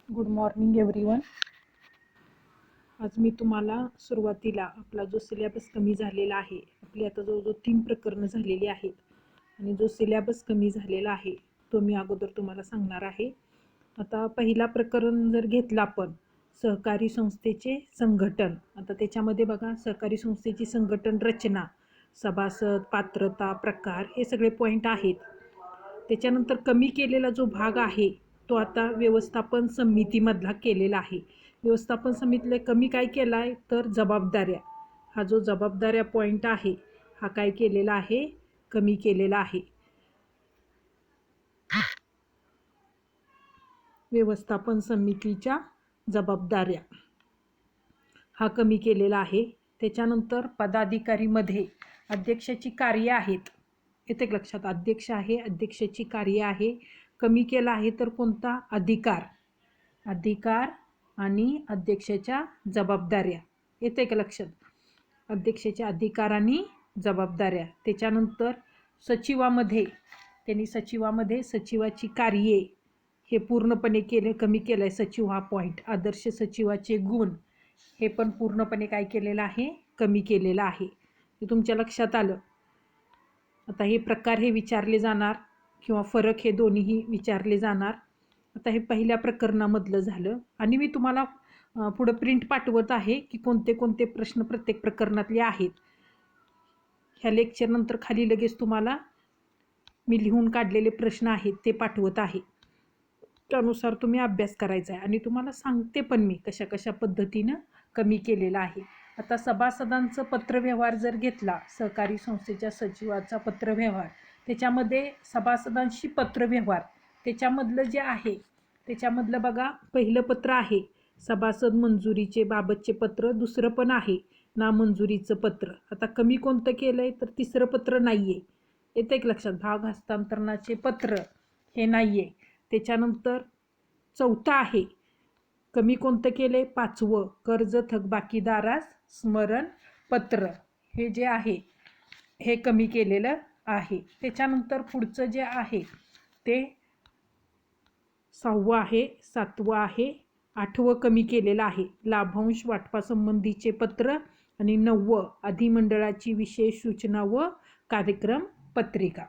Good morning everyone. आज मी तुम्हाला सुरुवातीला आपला जो सिलेबस कमी झालेला आहे, आपली आता जवळजवळ 3 प्रकरणं झालेली आहेत आणि जो सिलेबस कमी झालेला आहे तो मी अगोदर तुम्हाला सांगणार आहे. आता पहिला प्रकरण जर घेतला आपण सहकारी संस्थेचे संघटन, आता त्याच्यामध्ये बघा सहकारी संस्थेची संघटन रचना, सभासद, पात्रता, प्रकार हे सगळे पॉईंट आहेत. त्याच्यानंतर कमी केलेला जो भाग आहे तो आता व्यवस्थापन समितीमधला केलेला आहे. व्यवस्थापन समितीला कमी काय केला आहे तर जबाबदाऱ्या, हा जो जबाबदाऱ्या पॉईंट आहे हा काय केलेला आहे, कमी केलेला आहे. व्यवस्थापन समितीच्या जबाबदाऱ्या हा कमी केलेला आहे. त्याच्यानंतर पदाधिकारीमध्ये अध्यक्षाची कार्य आहेत, येते लक्षात, अध्यक्ष आहे, अध्यक्षाची कार्य आहे. कमी केला आहे तर कोणता, अधिकार आणि अध्यक्षाच्या जबाबदाऱ्या, येते का लक्षात, अध्यक्षाचे अधिकार आणि जबाबदाऱ्या. त्याच्यानंतर सचिवामध्ये त्यांनी सचिवाची कार्ये हे पूर्णपणे कमी केलं आहे. सचिव हा पॉईंट, आदर्श सचिवाचे गुण हे पण पूर्णपणे काय केलेलं आहे, कमी केलेलं आहे. हे तुमच्या लक्षात आलं. आता हे प्रकार हे विचारले जाणार किंवा फरक हे दोन्हीही विचारले जाणार. आता हे पहिल्या प्रकरणामधलं झालं आणि मी तुम्हाला पुढं प्रिंट पाठवत आहे की कोणते कोणते प्रश्न प्रत्येक प्रकरणातले आहेत. ह्या लेक्चरनंतर खाली लगेच तुम्हाला मी लिहून काढलेले प्रश्न आहेत ते पाठवत आहे. त्यानुसार तुम्ही अभ्यास करायचा आहे आणि तुम्हाला सांगते पण मी कशा कशा पद्धतीनं कमी केलेलं आहे. आता सभासदांचं पत्रव्यवहार जर घेतला, सहकारी संस्थेच्या सचिवाचा पत्रव्यवहार, त्याच्यामध्ये सभासदांशी पत्रव्यवहार त्याच्यामधलं जे आहे त्याच्यामधलं बघा, पहिलं पत्र आहे सभासद मंजुरीचे बाबतचे पत्र, दुसरं पण आहे नामंजुरीचं पत्र. आता कमी कोणतं केलं आहे तर तिसरं पत्र नाही आहे, येतं एक लक्षात, भाग हस्तांतरणाचे पत्र हे नाही आहे. त्याच्यानंतर चौथं आहे कमी कोणतं केले, पाचवं कर्ज थकबाकीदारास स्मरण पत्र, हे जे आहे हे कमी केलेलं आहे. त्याच्यानंतर पुढचं जे आहे ते 6वं आहे, 7वं आहे, 8वं कमी केलेलं आहे लाभांश वाटपासंबंधीचे पत्र आणि 9वं अधिमंडळाची विशेष सूचना व कार्यक्रम पत्रिका.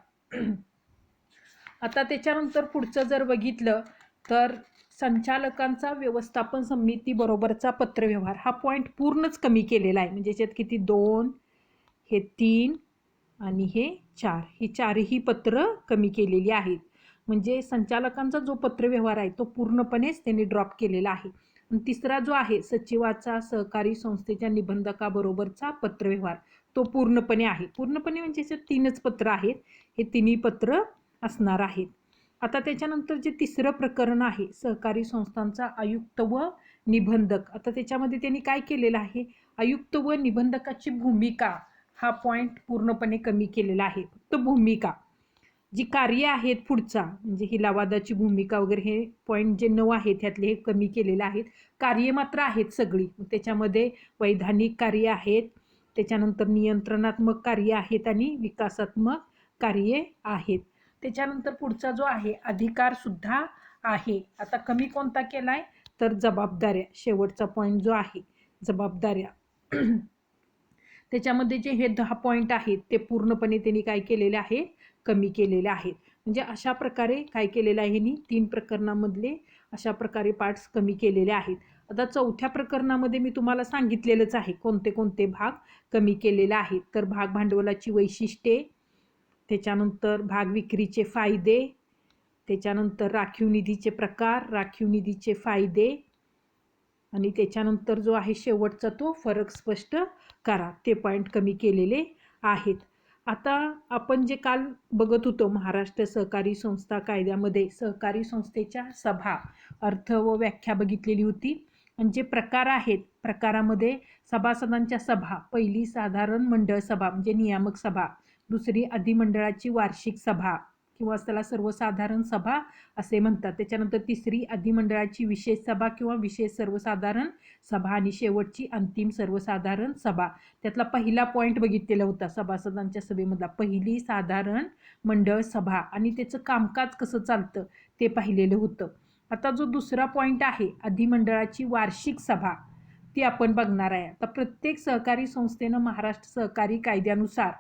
आता त्याच्यानंतर पुढचं जर बघितलं तर संचालकांचा व्यवस्थापन समितीबरोबरचा पत्रव्यवहार हा पॉईंट पूर्णच कमी केलेला आहे. म्हणजे याच्यात किती, 2, हे 3 आणि हे 4, ही चारही पत्र कमी केलेली आहेत. म्हणजे संचालकांचा जो पत्रव्यवहार आहे तो पूर्णपणेच त्यांनी ड्रॉप केलेला आहे. आणि तिसरा जो आहे सचिवाचा सहकारी संस्थेच्या निबंधकाबरोबरचा पत्रव्यवहार तो पूर्णपणे आहे. पूर्णपणे म्हणजे याच्यात 3च पत्र आहेत, हे तिन्ही पत्र असणार आहेत. आता त्याच्यानंतर जे तिसरं प्रकरण आहे सहकारी संस्थांचा आयुक्त व निबंधक, आता त्याच्यामध्ये त्यांनी काय केलेलं आहे, आयुक्त व निबंधकाची भूमिका हा पॉईंट पूर्णपणे कमी केलेला आहे. फक्त भूमिका, जी कार्य आहेत पुढचा म्हणजे ही लवादाची भूमिका वगैरे हे पॉईंट जे 9 आहेत ह्यातले हे कमी केलेले आहेत. कार्य मात्र आहेत सगळी, त्याच्यामध्ये वैधानिक कार्य आहेत, त्याच्यानंतर नियंत्रणात्मक कार्य आहेत आणि विकासात्मक कार्ये आहेत. त्याच्यानंतर पुढचा जो आहे अधिकार सुद्धा आहे. आता कमी कोणता केला आहे तर जबाबदाऱ्या, शेवटचा पॉईंट जो आहे जबाबदाऱ्या, त्याच्यामध्ये जे हे 10 पॉईंट आहेत ते पूर्णपणे त्यांनी काय केलेले आहे, कमी केलेले आहेत. म्हणजे अशा प्रकारे काय केलेलं आहे, ह्यांनी 3 प्रकरणामधले अशा प्रकारे पार्ट्स कमी केलेले आहेत. आता चौथ्या प्रकरणामध्ये मी तुम्हाला सांगितलेलंच आहे कोणते कोणते भाग कमी केलेले आहेत. तर भाग भांडवलाची वैशिष्ट्ये, त्याच्यानंतर भाग विक्रीचे फायदे, त्याच्यानंतर राखीव निधीचे प्रकार, राखीव निधीचे फायदे आणि त्याच्यानंतर जो आहे शेवटचा तो फरक स्पष्ट करा, ते पॉईंट कमी केलेले आहेत. आता आपण जे काल बघत होतो महाराष्ट्र सहकारी संस्था कायद्यामध्ये सहकारी संस्थेच्या सभा, अर्थ व व्याख्या बघितलेली होती. आणि जे प्रकार आहेत प्रकारामध्ये सभासदांच्या सभा, पहिली साधारण मंडळ सभा म्हणजे नियामक सभा, दुसरी अधिमंडळाची वार्षिक सभा किंवा त्याला सर्वसाधारण सभा असे म्हणतात, त्याच्यानंतर तिसरी अधिमंडळाची विशेष सभा किंवा विशेष सर्वसाधारण सभा आणि शेवटची अंतिम सर्वसाधारण सभा. त्यातला पहिला पॉईंट बघितलेला होता सभासदांच्या सभेमधला, पहिली साधारण मंडळ सभा आणि त्याचं कामकाज कसं चालतं ते पाहिलेलं होतं. आता जो दुसरा पॉईंट आहे अधिमंडळाची वार्षिक सभा, ती आपण बघणार आहे. आता प्रत्येक सहकारी संस्थेनं महाराष्ट्र सहकारी कायद्यानुसार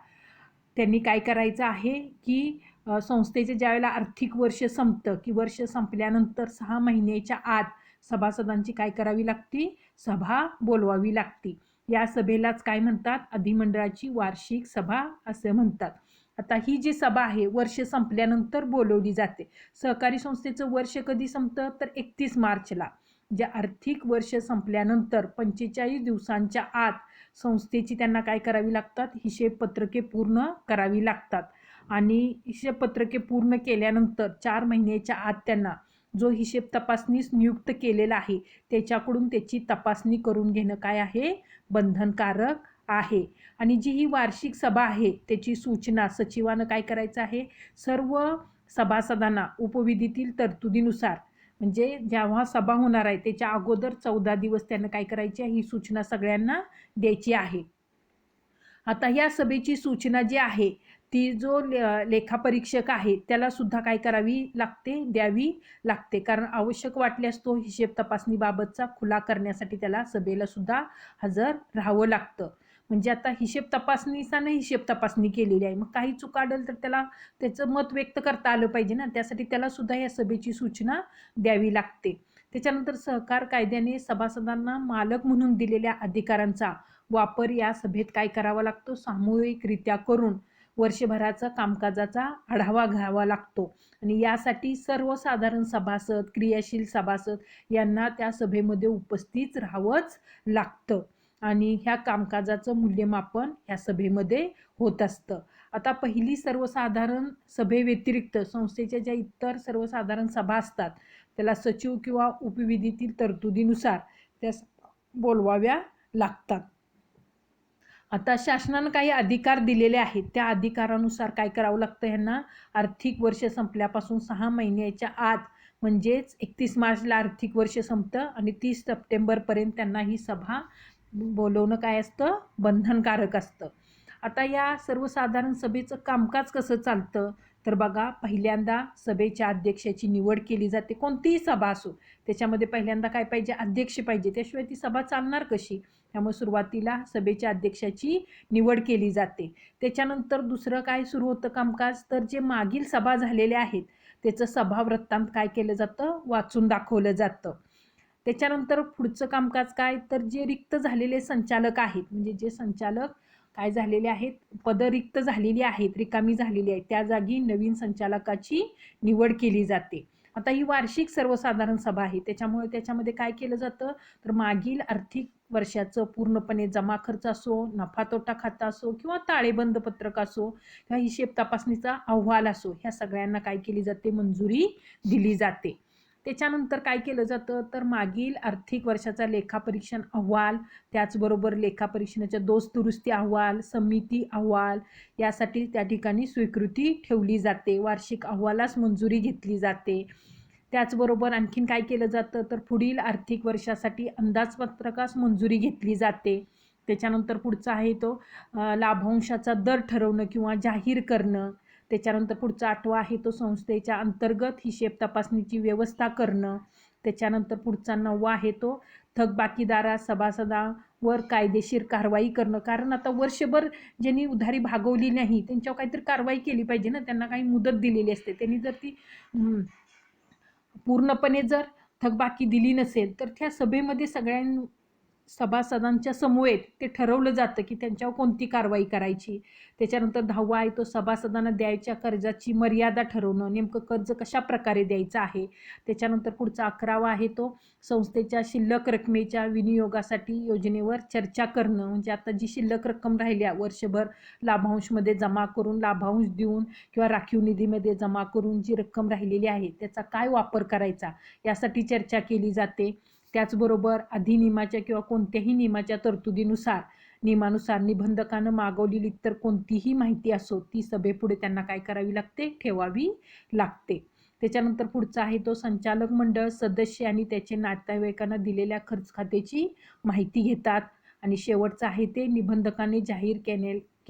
त्यांनी काय करायचं आहे की संस्थेचे ज्यावेळेला आर्थिक वर्ष संपतं की वर्ष संपल्यानंतर 6 महिन्याच्या आत सभासदांची काय करावी लागते, सभा बोलवावी लागते. या सभेलाच काय म्हणतात, अधिमंडळाची वार्षिक सभा असे म्हणतात. आता ही जी सभा आहे वर्ष संपल्यानंतर बोलवली जाते. सहकारी संस्थेचं वर्ष कधी संपतं तर 31 मार्चला. जे आर्थिक वर्ष संपल्यानंतर 45 दिवसांच्या आत संस्थेची त्यांना काय करावी लागतात, हिशेबपत्रके पूर्ण करावी लागतात. आणि हिशेबपत्रके पूर्ण केल्यानंतर 4 महिन्याच्या आत त्यांना जो हिशेब तपासनीस नियुक्त केलेला आहे त्याच्याकडून त्याची तपासणी करून घेणं काय आहे, बंधनकारक आहे. आणि जी ही वार्षिक सभा आहे त्याची सूचना सचिवानं काय करायचं आहे, सर्व सभासदांना उपविधीतील तरतुदीनुसार, म्हणजे जेव्हा सभा होणार आहे त्याच्या अगोदर 14 दिवस त्यांना काय करायची आहे, ही सूचना सगळ्यांना द्यायची आहे. आता या सभेची सूचना जी आहे ती जो लेखापरीक्षक आहे त्याला सुद्धा काय करावी लागते, द्यावी लागते. कारण आवश्यक वाटल्यास तो हिशेब तपासणीबाबतचा खुला करण्यासाठी त्याला सभेला सुद्धा हजर राहावं लागतं. म्हणजे आता हिशेब तपासणीचानं हिशेब तपासणी केलेली आहे, मग काही चूक आढळलं तर त्याला त्याचं मत व्यक्त करता आलं पाहिजे ना, त्यासाठी त्याला सुद्धा या सभेची सूचना द्यावी लागते. त्याच्यानंतर सहकार कायद्याने सभासदांना मालक म्हणून दिलेल्या अधिकारांचा वापर या सभेत काय करावा लागतो, सामूहिकरित्या करून वर्षभराचा कामकाजाचा आढावा घ्यावा लागतो. आणि यासाठी सर्वसाधारण सभासद, क्रियाशील सभासद यांना त्या सभेमध्ये उपस्थित राहावंच लागतं. आणि ह्या कामकाजाचं मूल्यमापन ह्या सभेमध्ये होत असतं. आता पहिली सर्वसाधारण सभेव्यतिरिक्त संस्थेच्या ज्या इतर सर्वसाधारण सभा असतात त्याला सचिव किंवा उपविधीतील तरतुदीनुसार त्या बोलवाव्या लागतात. आता शासनानं काही अधिकार दिलेले आहेत, त्या अधिकारानुसार काय करावं लागतं, ह्यांना आर्थिक वर्ष संपल्यापासून 6 महिन्याच्या आत, म्हणजेच 31 मार्चला आर्थिक वर्ष संपतं आणि 30 सप्टेंबरपर्यंत त्यांना ही सभा बोलवणं काय असतं, बंधनकारक असतं. आता या सर्वसाधारण सभेचं कामकाज कसं चालतं तर बघा, पहिल्यांदा सभेच्या अध्यक्षाची निवड केली जाते. कोणतीही सभा असो त्याच्यामध्ये पहिल्यांदा काय पाहिजे, अध्यक्ष पाहिजे, त्याशिवाय ती सभा चालणार कशी. त्यामुळे सुरुवातीला सभेच्या अध्यक्षाची निवड केली जाते. त्याच्यानंतर दुसरं काय सुरू होतं कामकाज, तर जे मागील सभा झालेल्या आहेत त्याचं सभा वृत्तांत काय केलं जातं, वाचून दाखवलं जातं. त्याच्यानंतर पुढचं कामकाज काय, तर जे रिक्त झालेले संचालक आहेत, म्हणजे जे संचालक काय झालेले आहेत, पद रिक्त झालेली आहेत, रिकामी झालेली आहेत, त्या जागी नवीन संचालकाची निवड केली जाते. आता ही वार्षिक सर्वसाधारण सभा आहे त्याच्यामुळे त्याच्यामध्ये काय केलं जातं तर मागील आर्थिक वर्षाचं पूर्णपणे जमा खर्च असो, नफा तोटा खाता असो किंवा ताळेबंद पत्रक असो किंवा हिशेब तपासणीचा अहवाल असो, ह्या सगळ्यांना काय केली जाते, मंजुरी दिली जाते. त्याच्यानंतर काय केलं जातं तर मागील आर्थिक वर्षाचा लेखापरीक्षण अहवाल, त्याचबरोबर लेखापरीक्षणाच्या दोष दुरुस्ती अहवाल, समिती अहवाल यासाठी त्या ठिकाणी स्वीकृती ठेवली जाते. वार्षिक अहवालास मंजुरी घेतली जाते. त्याचबरोबर आणखीन काय केलं जातं तर पुढील आर्थिक वर्षासाठी अंदाजपत्रकास मंजुरी घेतली जाते. त्याच्यानंतर पुढचा आहे तो लाभांशाचा दर ठरवणं किंवा जाहीर करणं. त्याच्यानंतर पुढचा 8वा आहे तो संस्थेच्या अंतर्गत हिशेब तपासणीची व्यवस्था करणं. त्याच्यानंतर पुढचा 9वा आहे तो थकबाकीदारा सभासदांवर कायदेशीर कारवाई करणं. कारण आता वर्षभर ज्यांनी उधारी भागवली नाही त्यांच्यावर काहीतरी कारवाई केली पाहिजे ना, त्यांना काही मुदत दिलेली असते, त्यांनी जर ती पूर्णपणे जर थकबाकी दिली नसेल तर त्या सभेमध्ये सगळ्यां सभासदांच्या समवेत ते ठरवलं जातं की त्यांच्यावर कोणती कारवाई करायची. त्याच्यानंतर 10वा आहे तो सभासदांना द्यायच्या कर्जाची मर्यादा ठरवणं, नेमकं कर्ज कशा प्रकारे द्यायचं आहे. त्याच्यानंतर पुढचा 11वा आहे तो संस्थेच्या शिल्लक रकमेच्या विनियोगासाठी योजनेवर चर्चा करणं, म्हणजे आता जी शिल्लक रक्कम राहिल्या वर्षभर लाभांशमध्ये जमा करून, लाभांश देऊन किंवा राखीव निधीमध्ये जमा करून जी रक्कम राहिलेली आहे त्याचा काय वापर करायचा यासाठी चर्चा केली जाते. त्याचबरोबर अधिनियमाच्या किंवा कोणत्याही नियमाच्या तरतुदीनुसार नियमानुसार निबंधकानं मागवलेली इतर कोणतीही माहिती असो ती सभेपुढे त्यांना काय करावी लागते, ठेवावी लागते. त्याच्यानंतर पुढचा आहे तो संचालक मंडळ सदस्य आणि त्याचे नातेवाईकांना दिलेल्या खर्च खात्याची माहिती घेतात. आणि शेवटचं आहे ते निबंधकाने जाहीर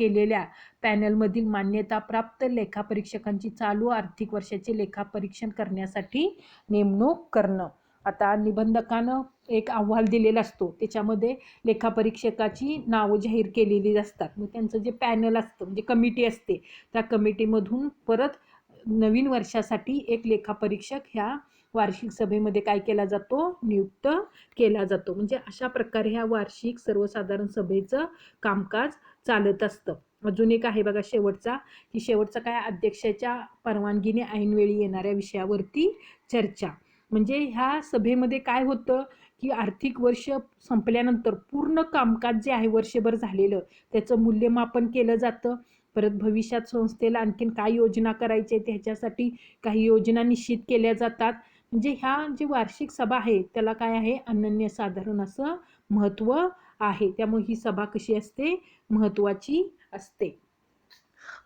केलेल्या पॅनलमधील मान्यताप्राप्त लेखापरीक्षकांची चालू आर्थिक वर्षाचे लेखापरीक्षण करण्यासाठी नेमणूक करणं. आता निबंधकानं एक अहवाल दिलेला असतो, त्याच्यामध्ये लेखापरीक्षकाची नावं जाहीर केलेली असतात. मग त्यांचं जे पॅनल असतं म्हणजे कमिटी असते, त्या कमिटीमधून परत नवीन वर्षासाठी एक लेखापरीक्षक ह्या वार्षिक सभेमध्ये काय केला जातो, नियुक्त केला जातो. म्हणजे अशा प्रकारे ह्या वार्षिक सर्वसाधारण सभेचं कामकाज चालत असतं. अजून एक आहे बघा शेवटचा, की शेवटचा काय, अध्यक्षाच्या परवानगीने ऐनवेळी येणाऱ्या विषयावरती चर्चा. म्हणजे ह्या सभेमध्ये काय होतं की आर्थिक वर्ष संपल्यानंतर पूर्ण कामकाज जे आहे वर्षभर झालेलं त्याचं मूल्यमापन केलं जातं. परत भविष्यात संस्थेला आणखीन काय योजना करायची आहे त्याच्यासाठी काही योजना निश्चित केल्या जातात. म्हणजे ह्या जी वार्षिक सभा आहे त्याला काय आहे, अनन्यसाधारण असं महत्त्व आहे. त्यामुळे ही सभा कशी असते, महत्त्वाची असते.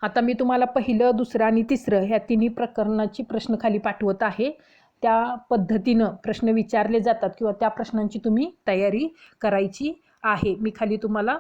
आता मी तुम्हाला पहिलं, दुसरं आणि तिसरं ह्या तिन्ही प्रकरणाची प्रश्न खाली पाठवत आहे. त्या पद्धतीनं प्रश्न विचारले जातात किंवा त्या प्रश्नांची तुम्ही तयारी करायची आहे. मी खाली तुम्हाला